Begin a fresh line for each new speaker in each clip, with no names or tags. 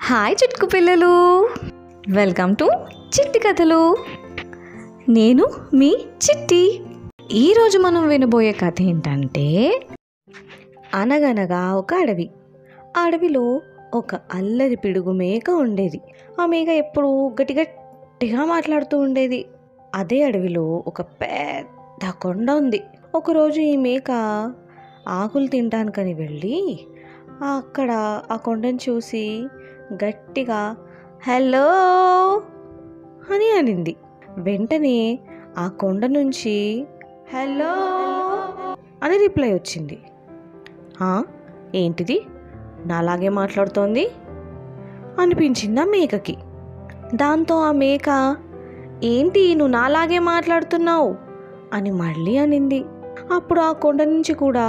Hi Chitku పిల్లలు, welcome to చిట్టి కథలు. నేను మీ చిట్టి. ఈరోజు మనం వినబోయే కథ ఏంటంటే, అనగనగా ఒక అడవి. ఆ అడవిలో ఒక అల్లరి పిడుగు మేక ఉండేది. ఆ మేక ఎప్పుడూ గట్టిగా మాట్లాడుతూ ఉండేది. అదే అడవిలో ఒక పెద్ద కొండ ఉంది. ఒకరోజు ఈ మేక ఆకులు తినడానికని వెళ్ళి అక్కడ ఆ కొండను చూసి గట్టిగా హలో అని అనింది. వెంటనే ఆ కొండ నుంచి హలో అని రిప్లై వచ్చింది. ఏంటిది, నాలాగే మాట్లాడుతోంది అనిపించింది ఆ మేకకి. దాంతో ఆ మేక, ఏంటి నువ్వు నాలాగే మాట్లాడుతున్నావు అని మళ్ళీ అనింది. అప్పుడు ఆ కొండ నుంచి కూడా,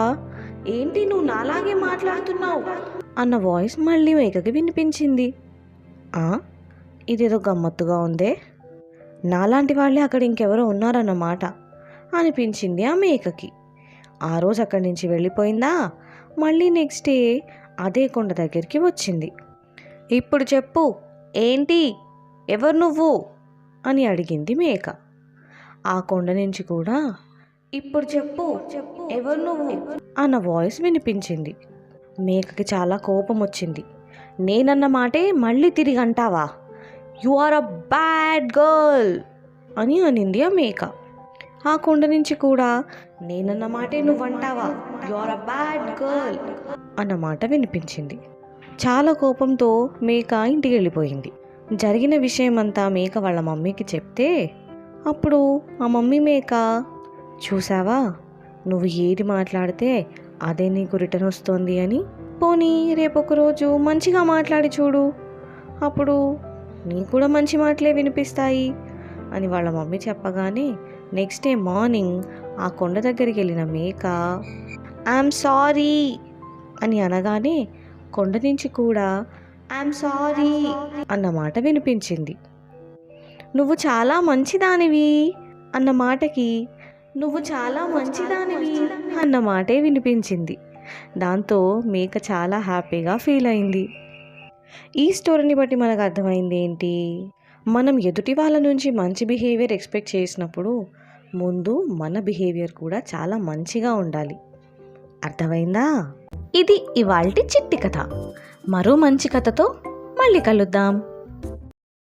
ఏంటి నువ్వు నాలాగే మాట్లాడుతున్నావు అన్న వాయిస్ మళ్ళీ మేకకి వినిపించింది. ఇదేదో గమ్మత్తుగా ఉందే, నాలాంటి వాళ్ళే అక్కడ ఇంకెవరో ఉన్నారన్నమాట అనిపించింది ఆ మేకకి. ఆ రోజు అక్కడి నుంచి వెళ్ళిపోయిందా. మళ్ళీ నెక్స్ట్ డే అదే కొండ దగ్గరికి వచ్చింది. ఇప్పుడు చెప్పు, ఏంటి, ఎవరు నువ్వు అని అడిగింది మేక. ఆ కొండ నుంచి కూడా ఇప్పుడు చెప్పు ఎవరు నువ్వు అన్న వాయిస్ వినిపించింది. మేకకి చాలా కోపం వచ్చింది. నేనన్న మాటే మళ్ళీ తిరిగి అంటావా, you are a bad girl అని అనింది ఆ మేక. ఆ కొండ నుంచి కూడా, నేనన్న మాటే నువ్వంటావా, you are a bad girl అన్నమాట వినిపించింది. చాలా కోపంతో మేక ఇంటికి వెళ్ళిపోయింది. జరిగిన విషయం అంతా మేక వాళ్ళ మమ్మీకి చెప్తే, అప్పుడు ఆ మమ్మీ మేక, చూసావా, నువ్వు ఏది మాట్లాడితే అదే నీకు రిటర్న్ వస్తుంది అని. పోనీ రేపొక రోజు మంచిగా మాట్లాడి చూడు, అప్పుడు నీకు కూడా మంచి మాటలే వినిపిస్తాయి అని వాళ్ళ మమ్మీ చెప్పగానే, నెక్స్ట్ డే మార్నింగ్ ఆ కొండ దగ్గరికి వెళ్ళిన మేక ఐఎమ్ సారీ అని అనగానే కొండ నుంచి కూడా ఐఎమ్ సారీ అన్నమాట వినిపించింది. నువ్వు చాలా మంచిదానివి అన్న మాటకి నువ్వు చాలా మంచిదానివి అన్న మాటే వినిపించింది. దాంతో మేక చాలా హ్యాపీగా ఫీల్ అయింది. ఈ స్టోరీని బట్టి మనకు అర్థమైంది ఏంటి, మనం ఎదుటి వాళ్ళ నుంచి మంచి బిహేవియర్ ఎక్స్పెక్ట్ చేసినప్పుడు ముందు మన బిహేవియర్ కూడా చాలా మంచిగా ఉండాలి. అర్థమైందా? ఇది ఇవాల్టి చిట్టి కథ. మరో మంచి కథతో మళ్ళీ కలుద్దాం.